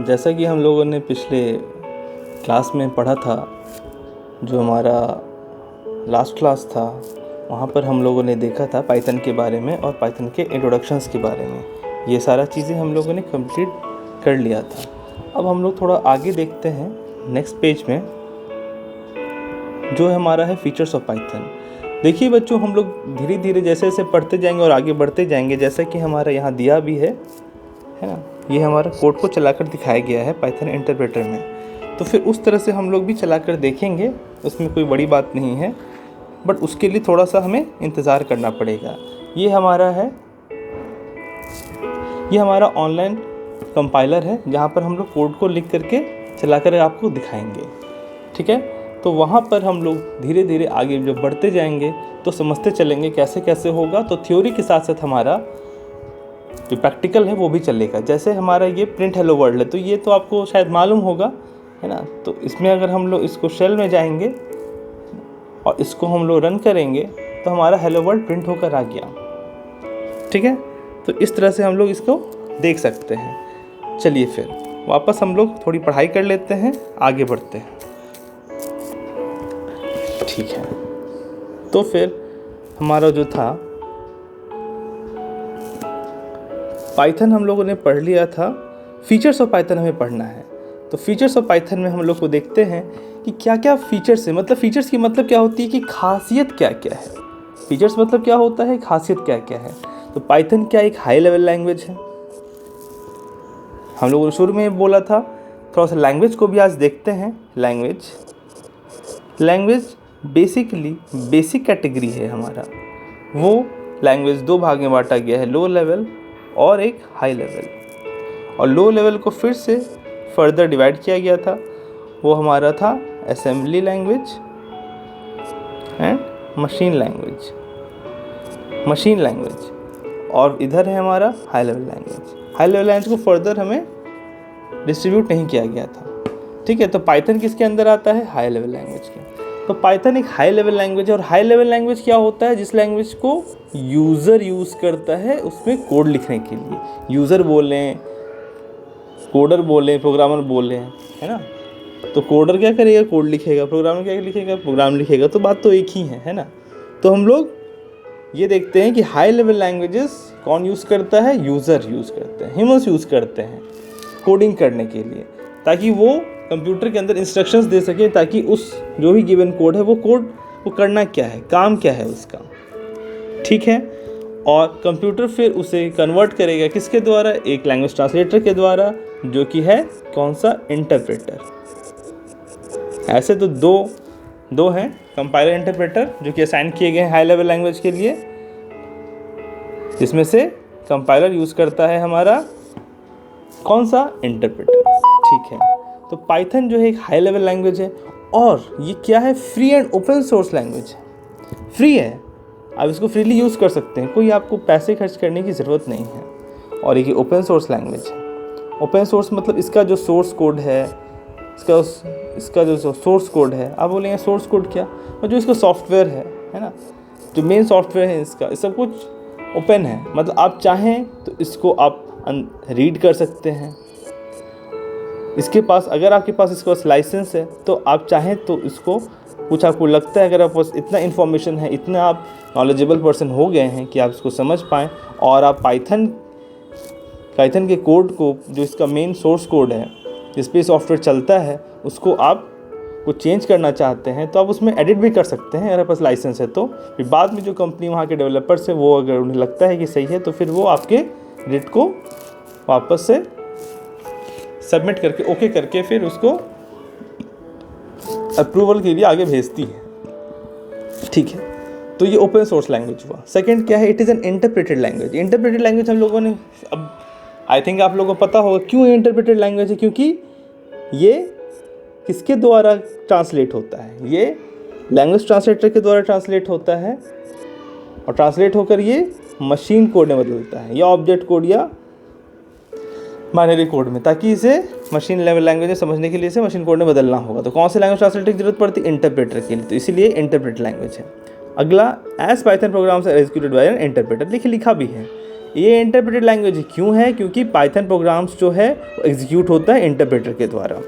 जैसा कि हम लोगों ने पिछले क्लास में पढ़ा था, जो हमारा लास्ट क्लास था, वहाँ पर हम लोगों ने देखा था पाइथन के बारे में और पाइथन के इंट्रोडक्शंस के बारे में। ये सारा चीज़ें हम लोगों ने कंप्लीट कर लिया था। अब हम लोग थोड़ा आगे देखते हैं नेक्स्ट पेज में, जो हमारा है फीचर्स ऑफ पाइथन। देखिए बच्चों, हम लोग धीरे धीरे जैसे जैसे पढ़ते जाएंगे और आगे बढ़ते जाएंगे, जैसा कि हमारा यहाँ दिया भी है ना, ये हमारा कोड को चलाकर दिखाया गया है पाइथन इंटरप्रेटर में। तो फिर उस तरह से हम लोग भी चलाकर देखेंगे, उसमें कोई बड़ी बात नहीं है, बट उसके लिए थोड़ा सा हमें इंतज़ार करना पड़ेगा। ये हमारा ऑनलाइन कंपाइलर है, जहाँ पर हम लोग कोड को लिख करके चलाकर आपको दिखाएंगे, ठीक है। तो वहाँ पर हम लोग धीरे धीरे आगे जब बढ़ते जाएंगे तो समझते चलेंगे कैसे कैसे होगा। तो थ्योरी के साथ साथ हमारा जो प्रैक्टिकल है वो भी चलेगा। जैसे हमारा ये प्रिंट हेलो वर्ल्ड है, तो ये तो आपको शायद मालूम होगा, है ना। तो इसमें अगर हम लोग इसको शेल में जाएंगे और इसको हम लोग रन करेंगे तो हमारा हेलो वर्ल्ड प्रिंट होकर आ गया, ठीक है। तो इस तरह से हम लोग इसको देख सकते हैं। चलिए फिर वापस हम लोग थोड़ी पढ़ाई कर लेते हैं, आगे बढ़ते हैं, ठीक है। तो फिर हमारा जो था पाइथन हम लोगों ने पढ़ लिया था। फीचर्स ऑफ पाइथन हमें पढ़ना है। तो फीचर्स ऑफ पाइथन में हम लोग को देखते हैं कि क्या क्या फीचर्स है, मतलब फीचर्स की मतलब क्या होती है कि खासियत क्या क्या है। फीचर्स मतलब क्या होता है, खासियत क्या क्या है। तो पाइथन क्या एक हाई लेवल लैंग्वेज है, हम लोगों ने शुरू में बोला था। थोड़ा सा लैंग्वेज को भी आज देखते हैं। लैंग्वेज बेसिकली बेसिक कैटेगरी है हमारा। वो लैंग्वेज दो भाग में बांटा गया है, लो लेवल और एक हाई लेवल। और लो लेवल को फिर से फर्दर डिवाइड किया गया था, वो हमारा था assembly language and machine language. और इधर है हमारा हाई लेवल लैंग्वेज को फर्दर हमें डिस्ट्रीब्यूट नहीं किया गया था, ठीक है। तो पाइथन किसके अंदर आता है, हाई लेवल लैंग्वेज के। तो पाइथन एक हाई लेवल लैंग्वेज है। और हाई लेवल लैंग्वेज क्या होता है, जिस लैंग्वेज को यूज़र यूज़ करता है उसमें कोड लिखने के लिए। यूज़र बोलें, कोडर बोलें, प्रोग्रामर बोलें, है ना। तो कोडर क्या करेगा, कोड लिखेगा, प्रोग्रामर क्या लिखेगा, प्रोग्राम लिखेगा। तो बात तो एक ही है ना। तो हम लोग ये देखते हैं कि हाई लेवल लैंग्वेजेस कौन यूज़ करता है, यूज़र यूज़ करते हैं, ह्यूमन्स यूज़ करते हैं कोडिंग करने के लिए, ताकि वो कंप्यूटर के अंदर इंस्ट्रक्शंस दे सके, ताकि उस जो भी गिवन कोड है वो करना क्या है, काम क्या है उसका, ठीक है। और कंप्यूटर फिर उसे कन्वर्ट करेगा किसके द्वारा, एक लैंग्वेज ट्रांसलेटर के द्वारा, जो कि है कौन सा, इंटरप्रेटर। ऐसे तो दो हैं कंपाइलर इंटरप्रेटर, जो कि असाइन किए गए हैं हाई लेवल लैंग्वेज के लिए, जिसमें से कंपाइलर यूज़ करता है हमारा कौन सा, इंटरप्रेटर, ठीक है। तो पाइथन जो है एक हाई लेवल लैंग्वेज है, और ये क्या है, free and open source language है। फ्री है, आप इसको फ्रीली यूज़ कर सकते हैं, कोई आपको पैसे खर्च करने की ज़रूरत नहीं है। और एक ओपन सोर्स लैंग्वेज है। ओपन सोर्स मतलब इसका जो सोर्स कोड है, इसका जो सोर्स कोड है, आप बोलेंगे सोर्स कोड क्या, और जो इसका सॉफ्टवेयर है ना, जो मेन सॉफ्टवेयर है इसका, ये सब कुछ ओपन है। मतलब आप चाहें तो इसको आप रीड कर सकते हैं। इसके पास, अगर आपके पास इसके पास लाइसेंस है, तो आप चाहें तो इसको, कुछ आपको लगता है, अगर आपके पास इतना इन्फॉर्मेशन है, इतना आप नॉलेजेबल पर्सन हो गए हैं कि आप इसको समझ पाएँ, और आप पाइथन के कोड को, जो इसका मेन सोर्स कोड है जिस पे सॉफ्टवेयर चलता है, उसको आप कुछ चेंज करना चाहते हैं, तो आप उसमें एडिट भी कर सकते हैं, अगर आपके पास लाइसेंस है तो। फिर बाद में जो कंपनी वहाँ के डेवलपर्स है, वो अगर उन्हें लगता है कि सही है, तो फिर वो आपके एडिट को वापस से सबमिट करके, ओके करके, फिर उसको अप्रूवल के लिए आगे भेजती है, ठीक है। तो ये ओपन सोर्स लैंग्वेज हुआ। सेकंड क्या है, it is an interpreted language. Interpreted language हम लोगों ने, अब आई थिंक आप लोगों को पता होगा क्यों इंटरप्रेटेड लैंग्वेज है, क्योंकि ये किसके द्वारा ट्रांसलेट होता है, ये लैंग्वेज ट्रांसलेटर के द्वारा ट्रांसलेट होता है, और ट्रांसलेट होकर ये मशीन कोड में बदलता है, या ऑब्जेक्ट कोड या बाइनरी कोड में, ताकि इसे मशीन लेवल लैंग्वेज में समझने के लिए इसे मशीन कोड में बदलना होगा। तो कौन से लैंग्वेज ट्रांसलेटर की जरूरत पड़ती है, इंटरप्रेटर के लिए, तो इसीलिए इंटरप्रेट लैंग्वेज है। अगला, as Python programs are executed by an interpreter, लिखा भी है। ये इंटरप्रेटेड लैंग्वेज क्यों है? क्योंकि पाइथन प्रोग्राम्स जो है वो एग्जीक्यूट होता है इंटरप्रेटर के द्वारा।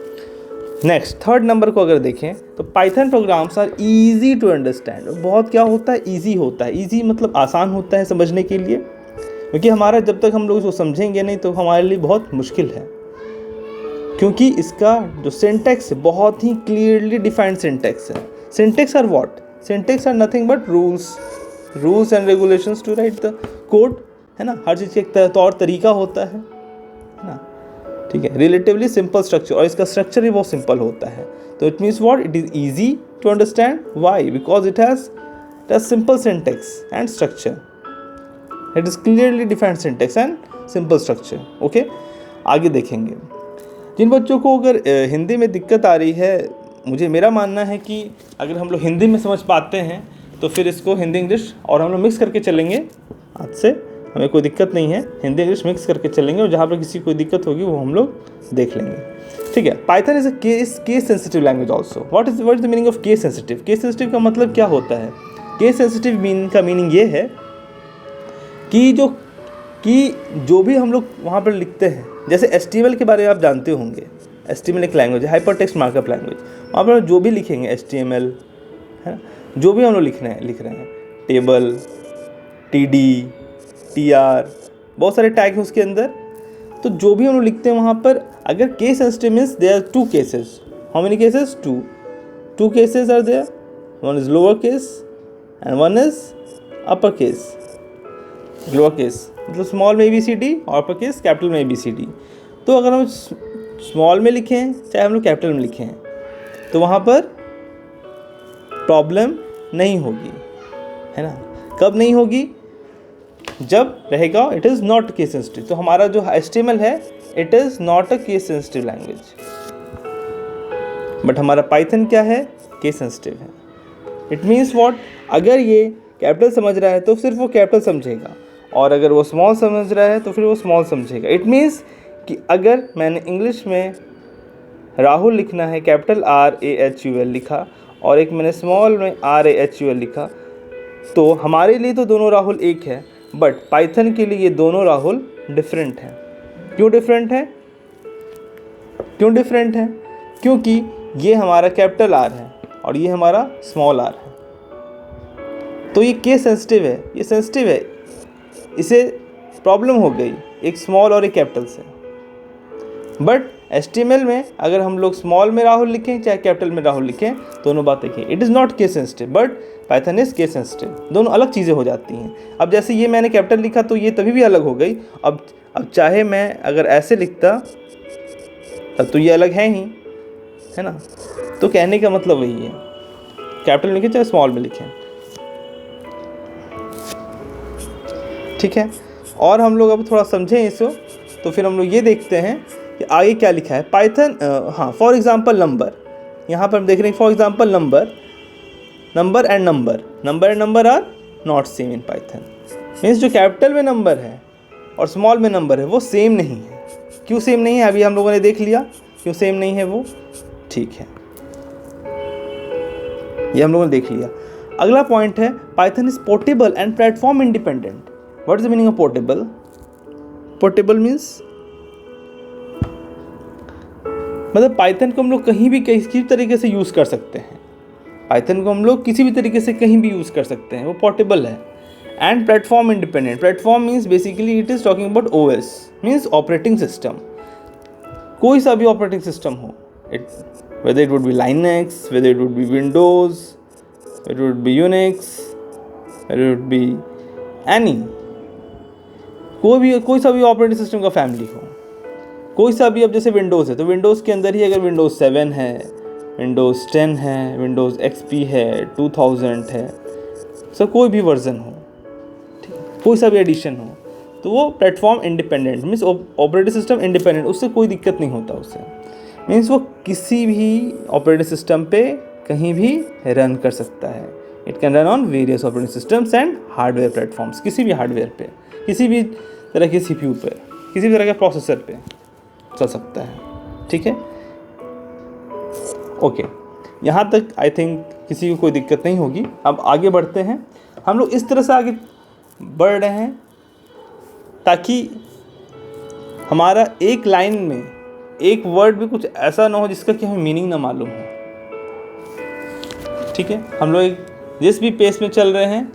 नेक्स्ट थर्ड नंबर को अगर देखें तो Python programs are easy to understand. बहुत क्या होता है? ईजी होता है। ईजी मतलब आसान होता है समझने के लिए, क्योंकि हमारा जब तक हम लोग इसको समझेंगे नहीं तो हमारे लिए बहुत मुश्किल है, क्योंकि इसका जो सिंटैक्स है बहुत ही क्लियरली डिफाइंड सिंटैक्स है। Syntax are what? Syntax are nothing but rules and regulations to write the code, है ना। हर चीज़ का एक तौर तरीका होता है ना, ठीक है। रिलेटिवली सिंपल स्ट्रक्चर, और इसका स्ट्रक्चर भी बहुत सिंपल होता है। तो it means what? It is easy to understand. Why? Because it has simple syntax and structure. It is clearly defined syntax and simple structure. Okay, आगे देखेंगे। जिन बच्चों को अगर हिंदी में दिक्कत आ रही है, मेरा मानना है कि अगर हम लोग हिंदी में समझ पाते हैं तो फिर इसको हिंदी इंग्लिश और हम लोग मिक्स करके चलेंगे। आज से हमें कोई दिक्कत नहीं है, हिंदी इंग्लिश मिक्स करके चलेंगे, और जहाँ पर किसी कोई दिक्कत होगी वो हम लोग देख लेंगे, ठीक है। Python is a case sensitive language also. What is the meaning of case sensitive? Case sensitive का मतलब क्या होता है? केस सेंसिटिव का मीनिंग ये है कि जो भी हम लोग वहाँ पर लिखते हैं, जैसे HTML के बारे में आप जानते होंगे। HTML एक लैंग्वेज है, हाइपर टेक्स्ट मार्कअप लैंग्वेज। वहाँ पर जो भी लिखेंगे HTML, है ना, जो भी हम लोग लिख रहे हैं टेबल, TD, TR, बहुत सारे टैग हैं उसके अंदर। तो जो भी हम लोग लिखते हैं वहाँ पर अगर case sensitive means there are 2 cases. How many cases? 2 cases are there. One is lower case and one is upper case. Lower case मतलब स्मॉल में ABCD और अपर केस कैपिटल में ABCD। तो अगर हम स्मॉल में लिखें चाहे हम लोग कैपिटल में लिखें तो वहाँ पर प्रॉब्लम नहीं होगी, है ना। कब नहीं होगी? जब रहेगा it is not case sensitive. तो हमारा जो HTML है it is not a case sensitive language, but हमारा पाइथन क्या है? केस सेंसिटिव है। It means what? अगर ये कैपिटल समझ रहा है तो सिर्फ वो कैपिटल समझेगा, और अगर वो स्मॉल समझ रहा है तो फिर वो स्मॉल समझेगा। इट मीन्स कि अगर मैंने इंग्लिश में राहुल लिखना है कैपिटल RAHUL लिखा, और एक मैंने स्मॉल में RAHUL लिखा, तो हमारे लिए तो दोनों राहुल एक है, बट पाइथन के लिए ये दोनों राहुल डिफरेंट हैं। क्यों डिफरेंट है? क्योंकि ये हमारा कैपिटल R है और ये हमारा स्मॉल r है। तो ये केस सेंसिटिव है, ये सेंसिटिव है, इसे प्रॉब्लम हो गई एक स्मॉल और एक कैपिटल से। बट HTML में अगर हम लोग स्मॉल में राहुल लिखें चाहे कैपिटल में राहुल लिखें, दोनों बातें की it is not case sensitive, but Python is case sensitive. दोनों अलग चीज़ें हो जाती हैं। अब जैसे ये मैंने कैपिटल लिखा तो ये तभी भी अलग हो गई। अब चाहे मैं अगर ऐसे लिखता तब तो ये अलग है ही, है ना। तो कहने का मतलब वही है, कैपिटल में लिखें चाहे स्मॉल में लिखें, ठीक है। और हम लोग अब थोड़ा समझें इसको, तो फिर हम लोग ये देखते हैं कि आगे क्या लिखा है पाइथन। हाँ, फॉर एग्जांपल नंबर, यहाँ पर हम देख रहे हैं for example number and number are not same in Python. Means जो कैपिटल में नंबर है और स्मॉल में नंबर है वो सेम नहीं है। क्यों सेम नहीं है? अभी हम लोगों ने देख लिया क्यों सेम नहीं है वो, ठीक है, ये हम लोगों ने देख लिया। अगला पॉइंट है Python is portable and platform independent. What is the meaning of portable? Portable means मतलब पाइथन को हम लोग कहीं भी किसी तरीके से यूज़ कर सकते हैं। पाइथन को हम लोग किसी भी तरीके से कहीं भी यूज़ कर सकते हैं, वो पोर्टेबल है। And platform independent, platform means basically it is talking about OS, means operating system. कोई सा भी ऑपरेटिंग सिस्टम हो, whether it would be Linux, whether it would be Windows, it would be Unix, it would be any, कोई सा भी operating system का family हो, कोई सा भी। अब जैसे विंडोज़ है तो विंडोज़ के अंदर ही अगर विंडोज़ 7 है, विंडोज़ 10 है, विंडोज़ XP है, 2000 है, सब कोई भी वर्जन हो, ठीक, कोई सा भी एडिशन हो, तो वो platform independent means operating system independent, उससे कोई दिक्कत नहीं होता उससे। मीन्स वो किसी भी ऑपरेटिंग सिस्टम पे कहीं भी रन कर सकता है। It can run on various operating systems and hardware platforms, किसी भी हार्डवेयर पे, किसी भी तरह के CPU पे, किसी भी तरह के प्रोसेसर पे चल सकता है, ठीक है। ओके, यहाँ तक आई थिंक किसी को कोई दिक्कत नहीं होगी। अब आगे बढ़ते हैं हम लोग। इस तरह से आगे बढ़ रहे हैं ताकि हमारा एक लाइन में एक वर्ड भी कुछ ऐसा ना हो जिसका कि हमें मीनिंग ना मालूम हो। ठीक है, हम लोग जिस भी पेस में चल रहे हैं,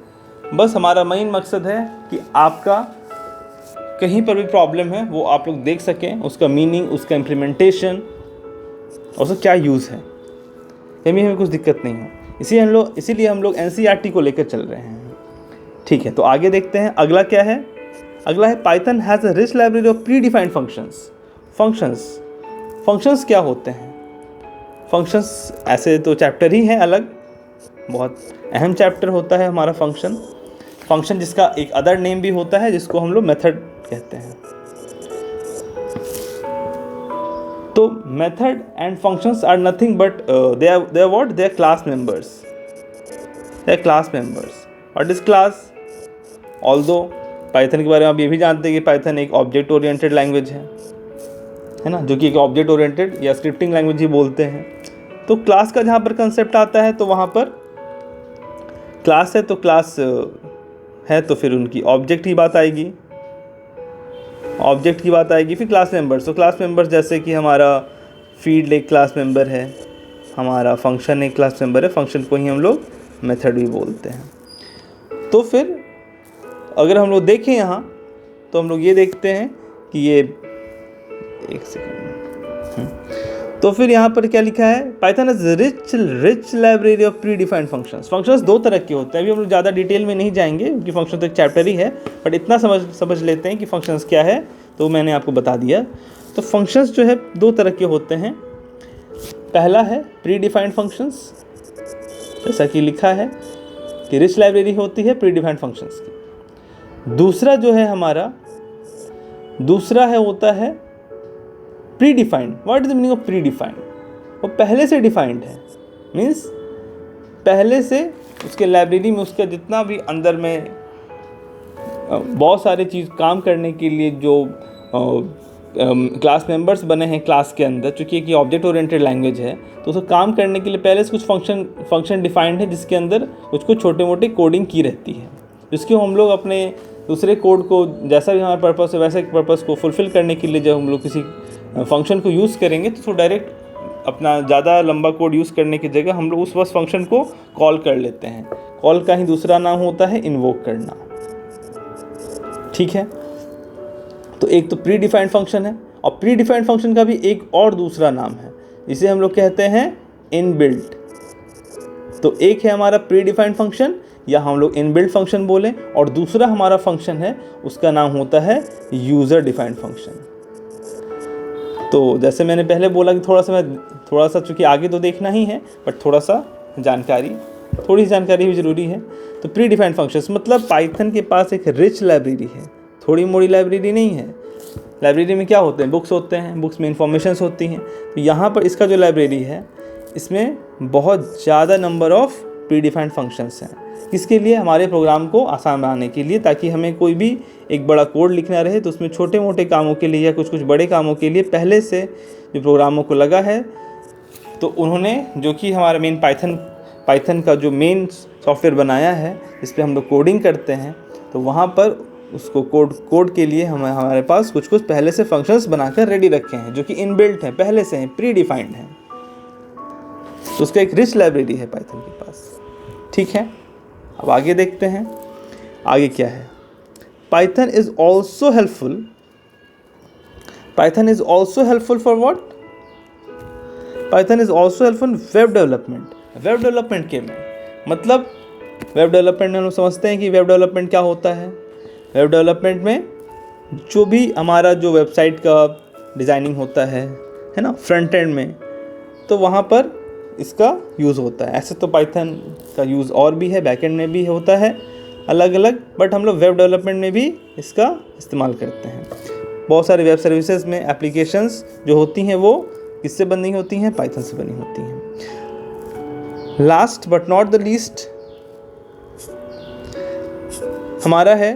बस हमारा मेन मकसद है कि आपका कहीं पर भी प्रॉब्लम है वो आप लोग देख सकें, उसका मीनिंग, उसका इम्प्लीमेंटेशन और उसका क्या यूज़ है, हमें कुछ दिक्कत नहीं हो। इसीलिए हम लोग NCERT को लेकर चल रहे हैं। ठीक है, तो आगे देखते हैं अगला क्या है। अगला है Python has a rich library of pre defined functions क्या होते हैं? फंक्शंस ऐसे तो चैप्टर ही हैं अलग, बहुत अहम चैप्टर होता है हमारा फंक्शन जिसका एक अदर नेम भी होता है जिसको हम लोग मेथड कहते हैं। तो method and functions are nothing but they are class members. What is class? Although Python के बारे में आप ये भी जानते हैं कि पाइथन एक ऑब्जेक्ट ओरिएंटेड लैंग्वेज है ना, जो कि एक ऑब्जेक्ट ओरिएंटेड या स्क्रिप्टिंग लैंग्वेज ही बोलते हैं। तो क्लास का जहाँ पर कंसेप्ट आता है तो वहाँ पर क्लास है, तो क्लास है तो फिर उनकी ऑब्जेक्ट की बात आएगी, फिर क्लास मेंबर्स। तो क्लास मेंबर्स जैसे कि हमारा फील्ड एक क्लास मेंबर है, हमारा फंक्शन एक क्लास मेंबर है, फंक्शन को ही हम लोग मेथड भी बोलते हैं। तो फिर अगर हम लोग देखें यहाँ तो हम लोग ये देखते हैं कि ये एक सेकंड, तो फिर यहाँ पर क्या लिखा है, Python is rich library of pre defined functions दो तरह के होते हैं। अभी हम लोग ज़्यादा डिटेल में नहीं जाएंगे क्योंकि फंक्शन तो एक चैप्टर ही है, बट इतना समझ लेते हैं कि फंक्शंस क्या है, तो मैंने आपको बता दिया। तो फंक्शंस जो है दो तरह के होते हैं। पहला है प्री डिफाइंड फंक्शंस, जैसा कि लिखा है कि रिच लाइब्रेरी होती है प्री डिफाइंड फंक्शंस की। दूसरा जो है हमारा होता है pre defined. What is the meaning of pre defined? वो पहले से डिफाइंड है, मीन्स पहले से उसके लाइब्रेरी में उसका जितना भी अंदर में बहुत सारे चीज़ काम करने के लिए जो क्लास मेंबर्स बने हैं क्लास के अंदर, चूँकि एक ऑब्जेक्ट ओरिएंटेड लैंग्वेज है तो उसको काम करने के लिए पहले से कुछ फंक्शन डिफाइंड है जिसके अंदर कुछ छोटे मोटे कोडिंग की रहती है, जिसकी हम लोग अपने दूसरे कोड को जैसा भी हमारा पर्पस है वैसे पर्पस को फुलफ़िल करने के लिए जब हम लोग किसी फंक्शन को यूज़ करेंगे तो डायरेक्ट अपना ज़्यादा लंबा कोड यूज़ करने की जगह हम लोग उस बस फंक्शन को कॉल कर लेते हैं। कॉल का ही दूसरा नाम होता है इन्वोक करना। ठीक है, तो एक तो प्री डिफाइंड फंक्शन है, और प्री डिफाइंड फंक्शन का भी एक और दूसरा नाम है, इसे हम लोग कहते हैं इनबिल्ट। तो एक है हमारा प्री डिफाइंड फंक्शन या हम लोग इनबिल्ट फंक्शन बोलें, और दूसरा हमारा फंक्शन है उसका नाम होता है यूज़र डिफाइंड फंक्शन। तो जैसे मैंने पहले बोला कि थोड़ा सा चूँकि आगे तो देखना ही है, बट थोड़ी जानकारी भी ज़रूरी है। तो प्री डिफाइंड फंक्शंस मतलब पाइथन के पास एक रिच लाइब्रेरी है, थोड़ी मोड़ी लाइब्रेरी नहीं है। लाइब्रेरी में क्या होते हैं, बुक्स होते हैं, बुक्स में इंफॉर्मेशंस होती हैं। तो यहाँ पर इसका जो लाइब्रेरी है इसमें बहुत ज़्यादा number of pre defined functions हैं। किसके लिए? हमारे प्रोग्राम को आसान बनाने के लिए, ताकि हमें कोई भी एक बड़ा कोड लिखना रहे तो उसमें छोटे मोटे कामों के लिए या कुछ बड़े कामों के लिए पहले से जो प्रोग्रामों को लगा है तो उन्होंने, जो कि हमारा मेन पाइथन का जो मेन सॉफ्टवेयर बनाया है इस पर हम लोग कोडिंग करते हैं, तो वहाँ पर उसको कोड के लिए हमारे पास कुछ पहले से फंक्शंस बनाकर रेडी रखे हैं जो कि इनबिल्ट हैं, पहले से हैं, प्री डिफाइंड हैं। तो उसका एक रिच लाइब्रेरी है पाइथन के पास। ठीक है, अब आगे देखते हैं आगे क्या है। Python is also helpful for what? Python is also helpful web development के में मतलब वेब डेवलपमेंट में हम लोग समझते हैं कि वेब डेवलपमेंट क्या होता है। वेब डेवलपमेंट में जो भी हमारा जो वेबसाइट का डिज़ाइनिंग होता है ना, फ्रंट एंड में, तो वहाँ पर इसका यूज़ होता है। ऐसे तो पाइथन का यूज़ और भी है, बैकएंड में भी होता है अलग अलग, बट हम लोग वेब डेवलपमेंट में भी इसका इस्तेमाल करते हैं। बहुत सारे वेब सर्विसेज में एप्लीकेशंस जो होती हैं वो किससे बनी होती हैं? पाइथन से बनी होती हैं। Last but not the least हमारा है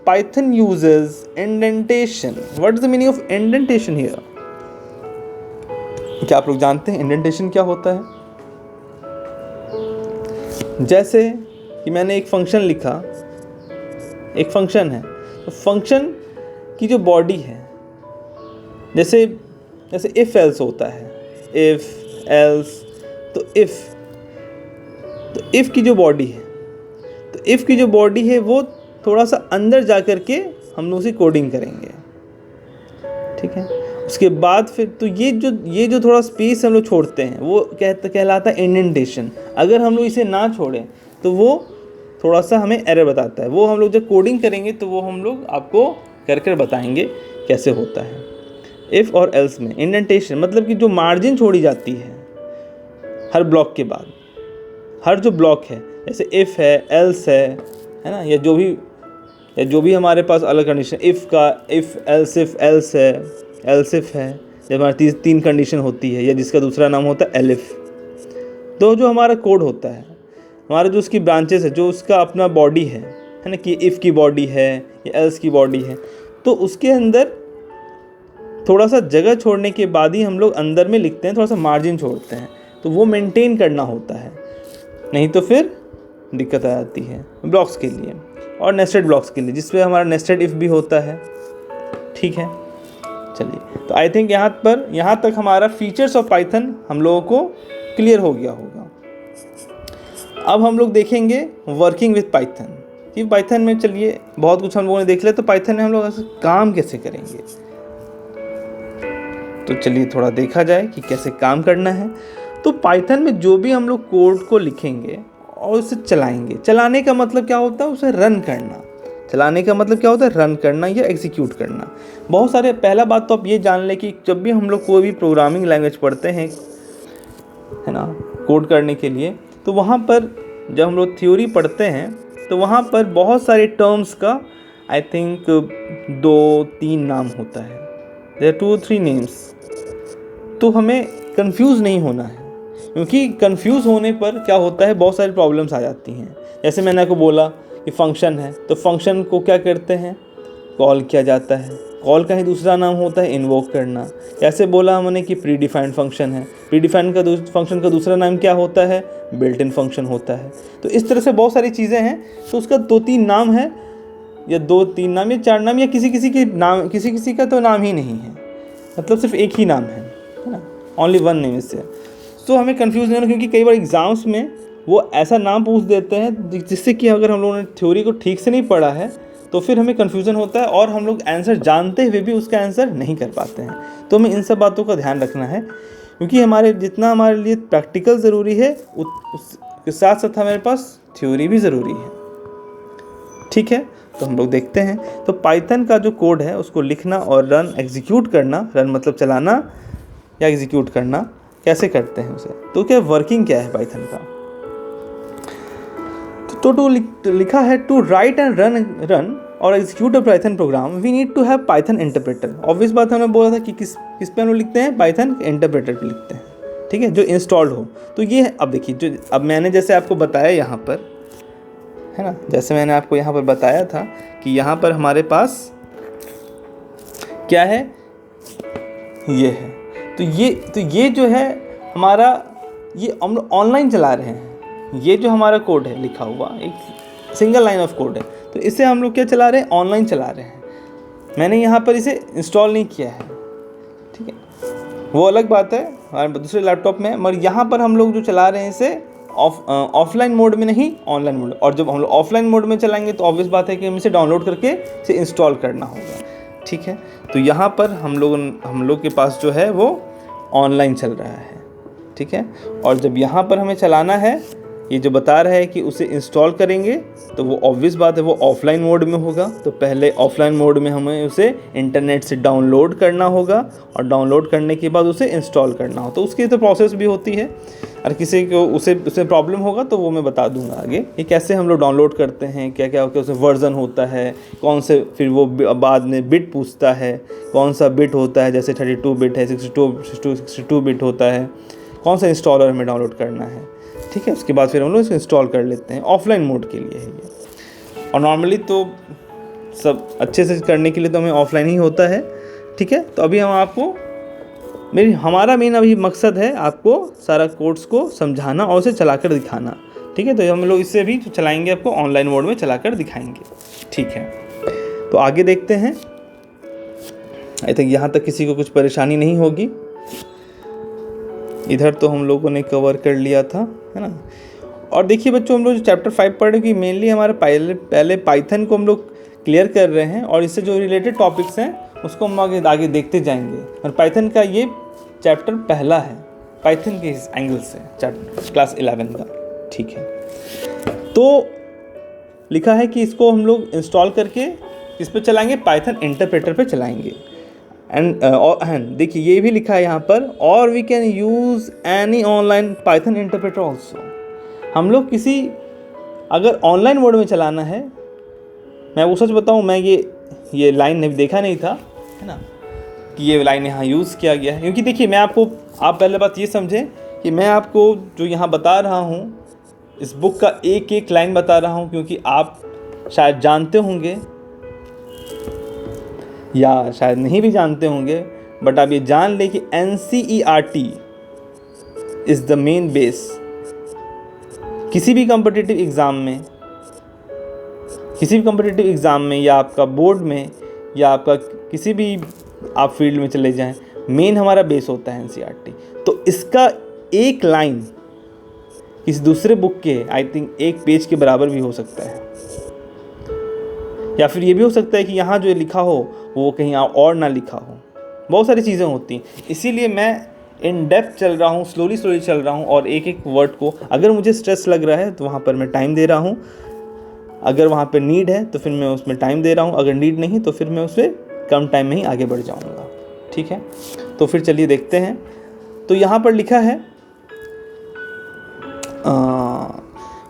Python uses indentation. What is the meaning of indentation here? क्या आप लोग जानते हैं इंडेंटेशन क्या होता है? जैसे कि मैंने एक फंक्शन लिखा, एक फंक्शन है, तो फंक्शन की जो बॉडी है, जैसे इफ़ एल्स होता है, इफ़ एल्स, तो इफ़ की जो बॉडी है, तो इफ़ की जो बॉडी है वो थोड़ा सा अंदर जा कर के हम लोग उसे कोडिंग करेंगे, ठीक है। उसके बाद फिर तो ये जो थोड़ा स्पेस हम लोग छोड़ते हैं वो कहलाता है इंडेंटेशन। अगर हम लोग इसे ना छोड़ें तो वो थोड़ा सा हमें एरर बताता है। वो हम लोग जब कोडिंग करेंगे तो वो हम लोग आपको कर बताएंगे कैसे होता है। इफ़ और एल्स में इंडेंटेशन मतलब कि जो मार्जिन छोड़ी जाती है हर ब्लॉक के बाद, हर जो ब्लॉक है, जैसे इफ़ है, एल्स है ना, या जो भी हमारे पास अलग कंडीशन, इफ़ का इफ़ एल्स है, एल्स इफ है, जब हमारी तीन कंडीशन होती है, या जिसका दूसरा नाम होता है एलिफ। तो जो हमारा कोड होता है, हमारा जो उसकी ब्रांचेस है, जो उसका अपना बॉडी है ना, कि इफ़ की बॉडी है या एल्स की बॉडी है, तो उसके अंदर थोड़ा सा जगह छोड़ने के बाद ही हम लोग अंदर में लिखते हैं, थोड़ा सा मार्जिन छोड़ते हैं, तो वो मेंटेन करना होता है, नहीं तो फिर दिक्कत आ जाती है ब्लॉक्स के लिए और नेस्टेड ब्लॉक्स के लिए, जिसमें हमारा नेस्टेड इफ़ भी होता है, ठीक है। चलिए, तो आई थिंक यहाँ तक हमारा फीचर्स ऑफ पाइथन हम लोगों को क्लियर हो गया होगा। अब हम लोग देखेंगे वर्किंग विथ पाइथन, कि पाइथन में चलिए बहुत कुछ हम लोगों ने देख लिया, तो पाइथन में हम लोग ऐसे काम कैसे करेंगे। तो चलिए थोड़ा देखा जाए कि कैसे काम करना है। तो पाइथन में जो भी हम लोग कोड को लिखेंगे और उसे चलाएंगे, चलाने का मतलब क्या होता है, उसे रन करना। चलाने का मतलब क्या होता है, रन करना या एग्जीक्यूट करना। बहुत सारे, पहला बात तो आप ये जान लें कि जब भी हम लोग कोई भी प्रोग्रामिंग लैंग्वेज पढ़ते हैं, है ना, कोड करने के लिए, तो वहाँ पर जब हम लोग थ्योरी पढ़ते हैं तो वहाँ पर बहुत सारे टर्म्स का आई थिंक 2-3 नाम होता है, देयर 2-3 नेम्स। तो हमें कंफ्यूज नहीं होना है, क्योंकि कंफ्यूज होने पर क्या होता है, बहुत सारी प्रॉब्लम्स आ जाती हैं। जैसे मैंने आपको बोला कि फंक्शन है, तो फंक्शन को क्या करते हैं, कॉल किया जाता है। कॉल का ही दूसरा नाम होता है इन्वोक करना। ऐसे बोला हमने कि प्री डिफाइंड फंक्शन है, प्री डिफाइंड फंक्शन का दूसरा नाम क्या होता है, बिल्ट इन फंक्शन होता है। तो इस तरह से बहुत सारी चीज़ें हैं। तो उसका 2-3 नाम है, या 2-3 नाम या 4 नाम, या किसी के नाम, किसी का तो नाम ही नहीं है, मतलब सिर्फ एक ही नाम है ना, ओनली वन नेम इससे। तो हमें कन्फ्यूज़ नहीं होना, क्योंकि कई बार एग्ज़ाम्स में वो ऐसा नाम पूछ देते हैं जिससे कि अगर हम लोगों ने थ्योरी को ठीक से नहीं पढ़ा है तो फिर हमें कन्फ्यूज़न होता है और हम लोग आंसर जानते हुए भी उसका आंसर नहीं कर पाते हैं। तो हमें इन सब बातों का ध्यान रखना है, क्योंकि जितना हमारे लिए प्रैक्टिकल ज़रूरी है उसके साथ साथ हमारे पास थ्योरी भी ज़रूरी है, ठीक है। तो हम लोग देखते हैं। तो पाइथन का जो कोड है उसको लिखना और रन एग्जीक्यूट करना, रन मतलब चलाना या एग्जीक्यूट करना, कैसे करते हैं उसे। तो क्या वर्किंग क्या है पाइथन का, तो लिखा है टू राइट एंड रन और execute a Python program we need to have Python interpreter. Obvious बात हमने बोला था कि किस पे हम लोग लिखते हैं, पाइथन इंटरप्रेटर पे लिखते हैं, ठीक है, जो इंस्टॉल्ड हो। तो ये है, अब देखिए, जो अब मैंने जैसे आपको बताया यहाँ पर, है ना, जैसे मैंने आपको यहाँ पर बताया था कि यहाँ पर हमारे पास क्या है, ये है। तो ये जो है हमारा, ये हम लोग ऑनलाइन चला रहे हैं। ये जो हमारा कोड है लिखा हुआ, एक सिंगल लाइन ऑफ कोड है, तो इसे हम लोग क्या चला रहे हैं, ऑनलाइन चला रहे हैं। मैंने यहाँ पर इसे इंस्टॉल नहीं किया है, ठीक है, वो अलग बात है, हमारे दूसरे लैपटॉप में। मगर यहाँ पर हम लोग जो चला रहे हैं इसे ऑफलाइन मोड में नहीं, ऑनलाइन मोड। और जब हम लोग ऑफलाइन मोड में चलाएंगे तो ऑब्वियस बात है कि हम इसे डाउनलोड करके इसे इंस्टॉल करना होगा, ठीक है। तो यहाँ पर हम लोग के पास जो है वो ऑनलाइन चल रहा है, ठीक है। और जब यहाँ पर हमें चलाना है, ये जो बता रहा है कि उसे इंस्टॉल करेंगे, तो वो ऑब्वियस बात है वो ऑफलाइन मोड में होगा। तो पहले ऑफलाइन मोड में हमें उसे इंटरनेट से डाउनलोड करना होगा, और डाउनलोड करने के बाद उसे इंस्टॉल करना हो। तो उसकी तो प्रोसेस भी होती है, और किसी को उसे प्रॉब्लम होगा तो वो मैं बता दूंगा आगे कि कैसे हम लोग डाउनलोड करते हैं, क्या क्या उसे वर्जन होता है, कौन से, फिर वो बाद में बिट पूछता है, कौन सा बिट होता है, जैसे 32 बिट है, 62 बिट होता है, कौन सा इंस्टॉलर हमें डाउनलोड करना है, ठीक है। उसके बाद फिर हम लोग इसको इंस्टॉल कर लेते हैं। ऑफलाइन मोड के लिए है ये, और नॉर्मली तो सब अच्छे से करने के लिए तो हमें ऑफलाइन ही होता है, ठीक है। तो अभी हम आपको हमारा मेन अभी मकसद है आपको सारा कोड्स को समझाना और उसे चलाकर दिखाना, ठीक है। तो हम लोग इससे भी चलाएंगे, आपको ऑनलाइन मोड में चलाकर दिखाएंगे, ठीक है। तो आगे देखते हैं। आई थिंक यहाँ तक किसी को कुछ परेशानी नहीं होगी। इधर तो हम लोगों ने कवर कर लिया था, है ना। और देखिए बच्चों, हम लोग जो चैप्टर 5 पढ़ रहे हैं कि मेनली हमारे पहले पाइथन को हम लोग क्लियर कर रहे हैं और इससे जो रिलेटेड टॉपिक्स हैं उसको हम आगे देखते जाएंगे। और पाइथन का ये चैप्टर पहला है पाइथन के इस एंगल से, चैप्टर क्लास 11 का, ठीक है। तो लिखा है कि इसको हम लोग इंस्टॉल करके किस पे चलाएंगे, पाइथन इंटरप्रेटर पे चलाएंगे। एंड देखिए ये भी लिखा है यहाँ पर, और we can use any online Python interpreter also. हम लोग किसी अगर ऑनलाइन मोड में चलाना है, मैं वो सच बताऊँ, मैं ये लाइन देखा नहीं था, है ना, कि ये लाइन यहाँ यूज़ किया गया है। क्योंकि देखिए मैं आपको, आप पहले बात ये समझें कि मैं आपको जो यहाँ बता रहा हूँ इस बुक का एक एक लाइन बता रहा हूँ, क्योंकि आप शायद जानते होंगे या शायद नहीं भी जानते होंगे, बट आप ये जान लें कि NCERT is the main base. किसी भी कॉम्पिटिटिव एग्ज़ाम में या आपका बोर्ड में या आपका किसी भी आप फील्ड में चले जाएं, मेन हमारा बेस होता है NCERT। तो इसका एक लाइन इस दूसरे बुक के आई थिंक एक पेज के बराबर भी हो सकता है, या फिर ये भी हो सकता है कि यहाँ जो लिखा हो वो कहीं और ना लिखा हो। बहुत सारी चीज़ें होती हैं, इसीलिए मैं इन डेप्थ चल रहा हूँ, स्लोली चल रहा हूँ, और एक एक वर्ड को अगर मुझे स्ट्रेस लग रहा है तो वहाँ पर मैं टाइम दे रहा हूँ, अगर वहाँ पर नीड है तो फिर मैं उसमें टाइम दे रहा हूँ, अगर नीड नहीं तो फिर मैं उससे कम टाइम में ही आगे बढ़ जाऊँगा, ठीक है। तो फिर चलिए देखते हैं। तो यहाँ पर लिखा है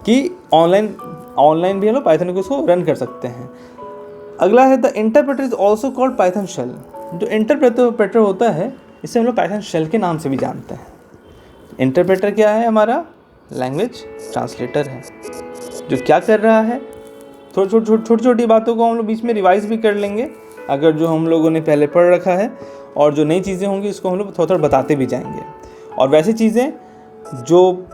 कि ऑनलाइन भी हम लोग पाइथन को इसको रन कर सकते हैं। अगला है the interpreter is also called Python shell. जो इंटरप्रेटर होता है इसे हम लोग पाइथन शेल के नाम से भी जानते हैं। इंटरप्रेटर क्या है, हमारा लैंग्वेज ट्रांसलेटर है, जो क्या कर रहा है, छोटी छोटी बातों को हम लोग बीच में रिवाइज भी कर लेंगे अगर जो हम लोगों ने पहले पढ़ रखा है, और जो नई चीज़ें होंगी उसको हम लोग थोड़ा बताते भी जाएंगे। और वैसी चीज़ें जो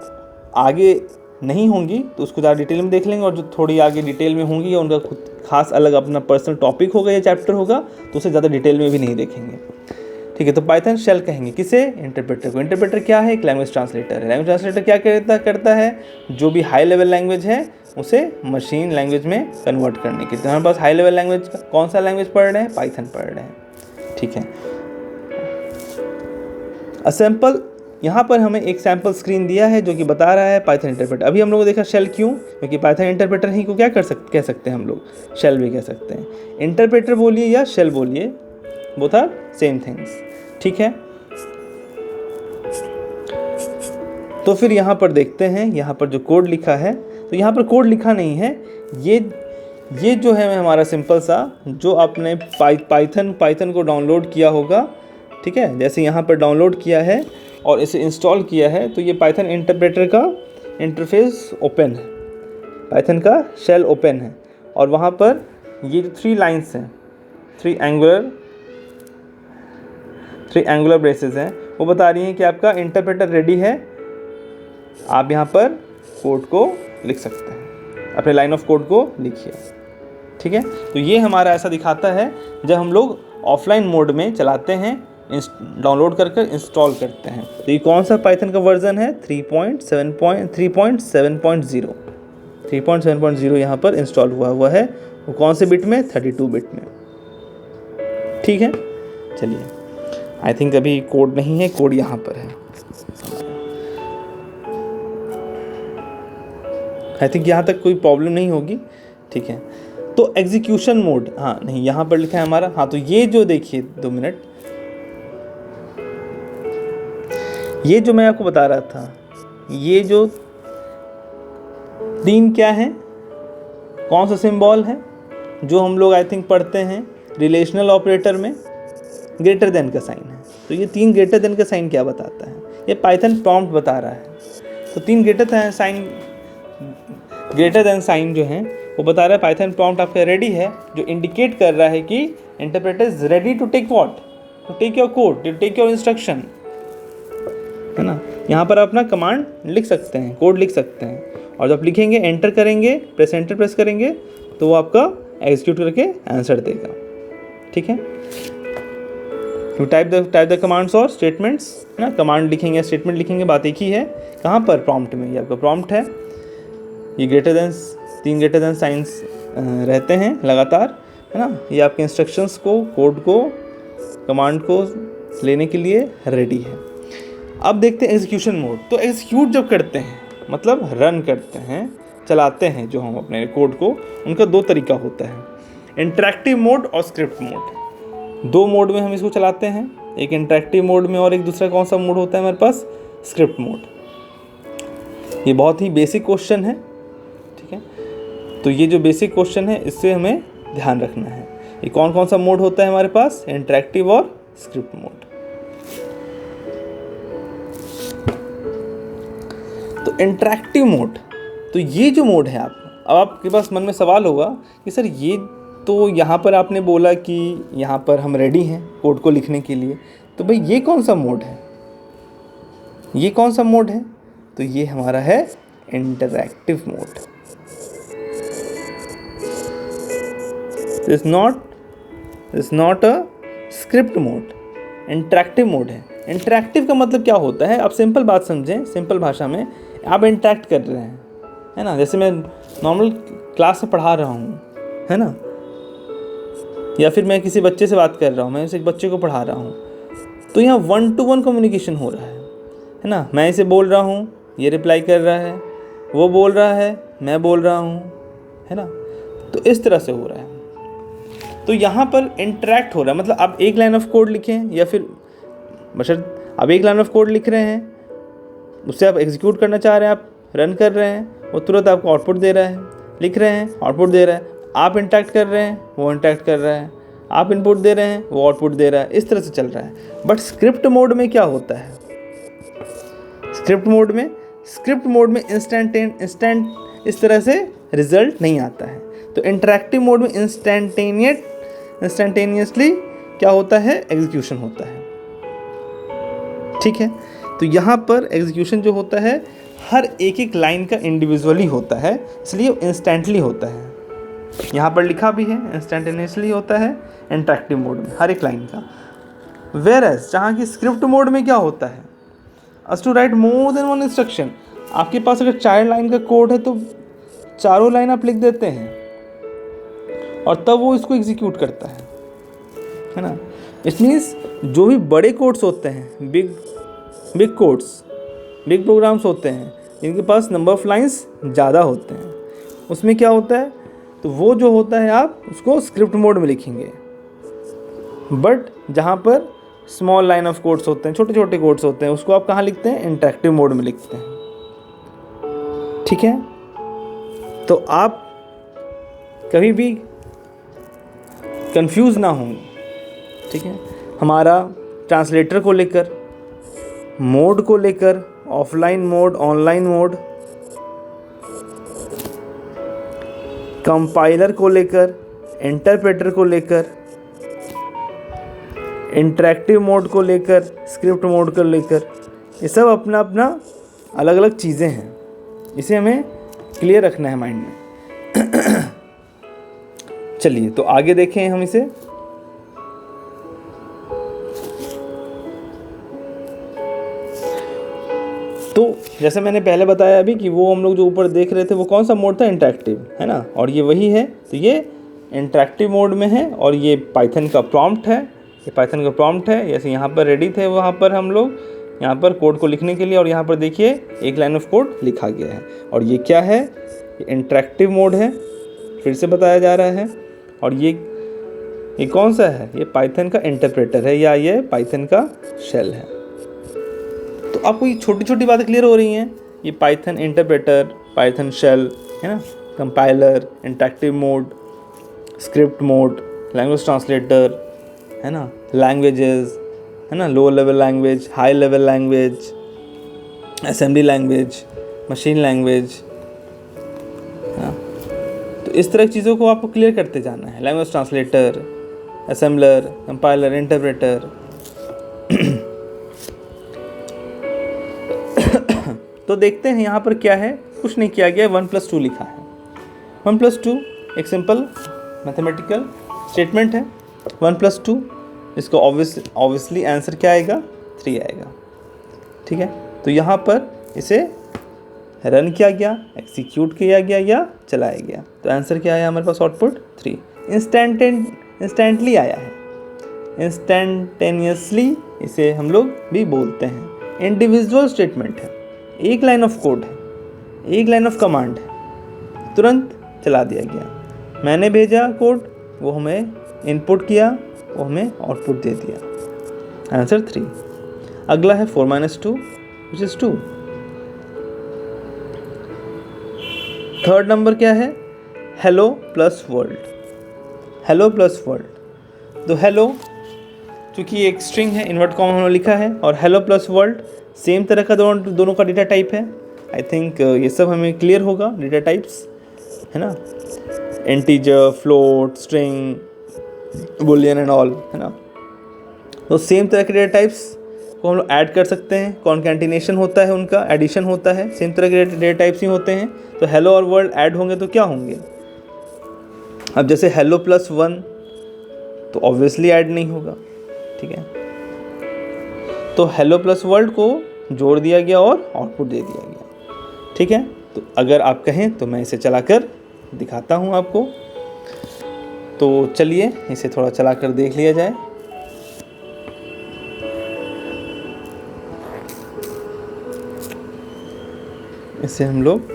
आगे नहीं होंगी तो उसको ज़्यादा डिटेल में देख लेंगे, और जो थोड़ी आगे डिटेल में होंगी या उनका खुद खास अलग अपना पर्सनल टॉपिक होगा या चैप्टर होगा तो उसे ज़्यादा डिटेल में भी नहीं देखेंगे, ठीक है। तो पाइथन शेल कहेंगे किसे, इंटरप्रेटर को। इंटरप्रेटर क्या है, एक लैंग्वेज ट्रांसलेटर है। लैंग्वेज ट्रांसलेटर क्या करता है, जो भी हाई लेवल लैंग्वेज है उसे मशीन लैंग्वेज में कन्वर्ट करने की। तो हमारे पास हाई लेवल लैंग्वेज का कौन सा लैंग्वेज पढ़ रहे हैं, पाइथन पढ़ रहे हैं, ठीक है। सैम्पल, यहाँ पर हमें एक सैम्पल स्क्रीन दिया है जो कि बता रहा है पाइथन इंटरप्रेटर। अभी हम लोगों ने देखा शेल क्यों, क्योंकि पाइथन इंटरप्रेटर ही को क्या कह सकते हैं हम लोग, शेल भी कह सकते हैं। इंटरप्रेटर बोलिए या शेल बोलिए, बोथ आर सेम थिंग्स, ठीक है। तो फिर यहाँ पर देखते हैं, यहाँ पर जो कोड लिखा है, तो यहाँ पर कोड लिखा नहीं है, ये जो है हमारा सिंपल सा जो आपने पाइथन को डाउनलोड किया होगा, ठीक है। जैसे यहाँ पर डाउनलोड किया है और इसे इंस्टॉल किया है, तो ये पाइथन इंटरप्रेटर का इंटरफेस ओपन है, पाइथन का शेल ओपन है, और वहाँ पर ये 3 लाइन्स हैं, 3 एंगुलर ब्रेसेस हैं, वो बता रही हैं कि आपका इंटरप्रेटर रेडी है। आप यहाँ पर कोड को लिख सकते हैं, अपने लाइन ऑफ कोड को लिखिए, ठीक है। तो ये हमारा ऐसा दिखाता है जब हम लोग ऑफलाइन मोड में चलाते हैं, डाउनलोड कर इंस्टॉल करते हैं। तो ये कौन सा पाइथन का वर्जन है, 3.7.0 यहाँ पर इंस्टॉल हुआ है। वो कौन से बिट में, 32 बिट में, ठीक है। चलिए, आई थिंक अभी कोड नहीं है, कोड यहाँ पर है। आई थिंक यहाँ तक कोई प्रॉब्लम नहीं होगी, ठीक है। तो एग्जीक्यूशन मोड, हाँ नहीं, यहाँ पर लिखा है हमारा, हाँ। तो ये जो देखिए 2 मिनट, ये जो मैं आपको बता रहा था, ये जो 3 क्या है, कौन सा सिंबल है जो हम लोग आई थिंक पढ़ते हैं रिलेशनल ऑपरेटर में, ग्रेटर देन का साइन है। तो ये 3 ग्रेटर देन का साइन क्या बताता है, ये पाइथन प्रॉम्प्ट बता रहा है। तो 3 ग्रेटर देन साइन जो है वो बता रहा है पाइथन प्रॉम्प्ट आपका रेडी है, जो इंडिकेट कर रहा है कि interpreter is ready to take what, to take your code, to take your instruction, है ना। यहाँ पर आप अपना कमांड लिख सकते हैं, कोड लिख सकते हैं, और जब लिखेंगे, एंटर करेंगे, एंटर प्रेस करेंगे तो वो आपका एग्जीक्यूट करके आंसर देगा, ठीक है। टू टाइप द कमांड्स और स्टेटमेंट्स, है ना, कमांड लिखेंगे स्टेटमेंट लिखेंगे, बात एक ही है। कहाँ पर? प्रॉम्प्ट में। ये आपका प्रॉम्प्ट है। ये greater than, 3 greater than science रहते हैं लगातार, है ना। ये आपके इंस्ट्रक्शंस को, कोड को, कमांड को लेने के लिए रेडी है। अब देखते हैं एग्जीक्यूशन मोड। तो एग्जीक्यूट जब करते हैं मतलब रन करते हैं, चलाते हैं जो हम अपने कोड को, उनका 2 तरीका होता है, इंटरैक्टिव मोड और स्क्रिप्ट मोड। 2 मोड में हम इसको चलाते हैं, एक इंटरैक्टिव मोड में और एक दूसरा कौन सा मोड होता है हमारे पास? Script mode. ये बहुत ही बेसिक क्वेश्चन है, ठीक है। तो ये जो बेसिक क्वेश्चन है इससे हमें ध्यान रखना है। ये कौन कौन सा मोड होता है हमारे पास? इंटरैक्टिव और स्क्रिप्ट मोड। तो इंटरैक्टिव मोड, तो ये जो मोड है अब आपके पास मन में सवाल होगा कि सर ये तो यहाँ पर आपने बोला कि यहाँ पर हम रेडी हैं कोड को लिखने के लिए, तो भाई ये कौन सा मोड है? ये कौन सा मोड है? तो ये हमारा है interactive mode. It's not a script mode, interactive mode है। इंटरैक्टिव का मतलब क्या होता है? आप सिंपल बात समझें, सिंपल भाषा में आप इंटरैक्ट कर रहे हैं, है ना। जैसे मैं नॉर्मल क्लास में पढ़ा रहा हूँ, है ना, या फिर मैं किसी बच्चे से बात कर रहा हूँ, मैं उस एक बच्चे को पढ़ा रहा हूँ, तो यहाँ 1-to-1 कम्युनिकेशन हो रहा है ना। मैं इसे बोल रहा हूँ, ये रिप्लाई कर रहा है, वो बोल रहा है, मैं बोल रहा हूँ, है ना। तो इस तरह से हो रहा है। तो यहाँ पर इंटरैक्ट हो रहा है, मतलब आप एक लाइन ऑफ कोड लिखें या फिर बशर्ते आप एक लाइन ऑफ कोड लिख रहे हैं, उससे आप एग्जीक्यूट करना चाह रहे हैं, आप रन कर रहे हैं, वो तुरंत आपको आउटपुट दे रहा है, लिख रहे हैं आउटपुट दे रहा है, आप इंटरैक्ट कर रहे हैं, वो इंटरैक्ट कर रहा है, आप इनपुट दे रहे हैं, वो आउटपुट दे रहा है, इस तरह से चल रहा है। बट स्क्रिप्ट मोड में क्या होता है? स्क्रिप्ट मोड में इंस्टेंट इस तरह से रिजल्ट नहीं आता है। तो इंटरैक्टिव मोड में इंस्टेंटेनियसली क्या होता है? एग्जीक्यूशन होता है, ठीक है। तो यहाँ पर एग्जीक्यूशन जो होता है हर एक लाइन का इंडिविजुअली होता है, इसलिए इंस्टेंटली होता है। यहाँ पर लिखा भी है इंस्टेंटेनियसली होता है इंटरैक्टिव मोड में हर एक लाइन का। वेयरएज जहाँ की स्क्रिप्ट मोड में क्या होता है? Us to write more than 1 instruction. आपके पास अगर 4 लाइन का कोड है तो 4 लाइन आप लिख देते हैं और तब वो इसको एग्जीक्यूट करता है ना। इट मीन्स जो भी बड़े कोड्स होते हैं, बिग कोड्स, बिग प्रोग्राम्स होते हैं, जिनके पास नंबर ऑफ लाइंस ज़्यादा होते हैं, उसमें क्या होता है? तो वो जो होता है आप उसको स्क्रिप्ट मोड में लिखेंगे। बट जहाँ पर स्मॉल लाइन ऑफ कोड्स होते हैं, छोटे छोटे कोड्स होते हैं, उसको आप कहाँ लिखते हैं? इंटरैक्टिव मोड में लिखते हैं, ठीक है। तो आप कभी भी कंफ्यूज ना हों, ठीक है। हमारा ट्रांसलेटर को लेकर, मोड को लेकर, offline mode, online mode, compiler को लेकर, इंटरप्रेटर को लेकर, इंटरैक्टिव मोड को लेकर, स्क्रिप्ट मोड को लेकर, ये सब अपना अपना अलग अलग चीज़ें हैं। इसे हमें क्लियर रखना है माइंड में। चलिए तो आगे देखें हम इसे। तो जैसे मैंने पहले बताया अभी कि वो हम लोग जो ऊपर देख रहे थे वो कौन सा मोड था? इंटरैक्टिव, है ना। और ये वही है, तो ये इंटरैक्टिव मोड में है और ये पाइथन का प्रॉम्प्ट है। ये पाइथन का प्रॉम्प्ट है, जैसे यहाँ पर रेडी थे वहाँ पर हम लोग यहाँ पर कोड को लिखने के लिए, और यहाँ पर देखिए एक लाइन ऑफ कोड लिखा गया है। और ये क्या है? ये इंटरैक्टिव मोड है, फिर से बताया जा रहा है। और ये कौन सा है? ये पाइथन का इंटरप्रेटर है या ये पाइथन का शेल है। तो आपको ये छोटी छोटी बातें क्लियर हो रही हैं। ये पाइथन इंटरप्रेटर, पाइथन शेल, है ना, compiler, interactive mode, script mode, language translator, है ना, लैंग्वेजेस, है ना, low level language, high level language, assembly language, machine language, है ना। तो इस तरह की चीज़ों को आपको क्लियर करते जाना है। Language translator, assembler, compiler, interpreter. तो देखते हैं यहाँ पर क्या है। कुछ नहीं किया गया, 1+2 लिखा है। 1+2 एक सिंपल मैथमेटिकल स्टेटमेंट है। 1+2 इसको ऑब्वियसली आंसर क्या आएगा, 3 आएगा। ठीक है, तो यहाँ पर इसे रन किया गया, एग्जीक्यूट किया गया या चलाया गया, तो आंसर क्या आया हमारे पास, आउटपुट 3। इंस्टेंटली आया है, इंस्टेंटेनियसली इसे हम लोग भी बोलते हैं। इंडिविजुअल स्टेटमेंट है, एक लाइन ऑफ कोड है, एक लाइन ऑफ कमांड है, तुरंत चला दिया गया। मैंने भेजा कोड, वो हमें इनपुट किया, वो हमें आउटपुट दे दिया, आंसर 3। अगला है 4 - 2 विच इज़ 2। थर्ड नंबर क्या है, hello plus world. Hello plus world, तो हेलो चूँकि एक स्ट्रिंग है, इन्वर्ट कॉमा हमने लिखा है, और हेलो प्लस वर्ल्ड सेम तरह का दोनों का डेटा टाइप है। आई थिंक ये सब हमें क्लियर होगा, डेटा टाइप्स है ना, integer, float, string, Boolean and all, है ना। तो सेम तरह के डेटा टाइप्स को हम लोग ऐड कर सकते हैं, कॉन्कैटिनेशन होता है, उनका एडिशन होता है, सेम तरह के डेटा टाइप्स ही होते हैं। तो हेलो और वर्ल्ड ऐड होंगे तो क्या होंगे, अब जैसे हेलो प्लस 1 तो ऑब्वियसली ऐड नहीं होगा। ठीक है, तो हेलो प्लस वर्ल्ड को जोड़ दिया गया और आउटपुट दे दिया गया। ठीक है, तो अगर आप कहें तो मैं इसे चलाकर दिखाता हूँ आपको, तो चलिए इसे थोड़ा चलाकर देख लिया जाए। इसे हम लोग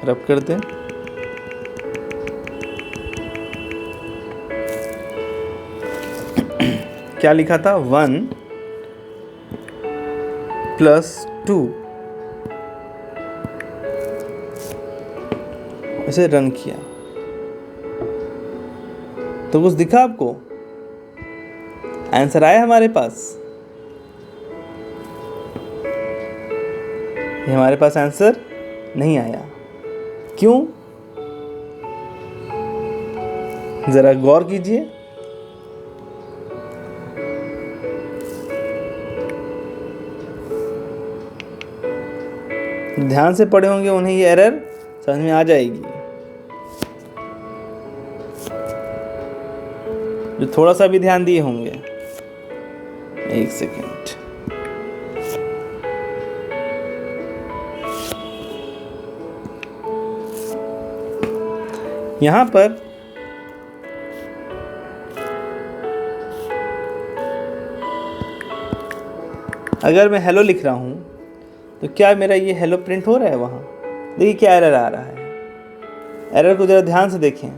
रब कर दें, क्या लिखा था, 1 + 2, इसे रन किया तो कुछ दिखा आपको, आंसर आया हमारे पास। ये हमारे पास आंसर नहीं आया, क्यों, जरा गौर कीजिए। ध्यान से पढ़े होंगे उन्हें ये एरर समझ में आ जाएगी। जो थोड़ा सा भी ध्यान दिए होंगे, एक सेकेंड, यहाँ पर अगर मैं हेलो लिख रहा हूँ तो क्या मेरा ये हेलो प्रिंट हो रहा है वहाँ, देखिए क्या एरर आ रहा है। एरर को ज़रा ध्यान से देखें,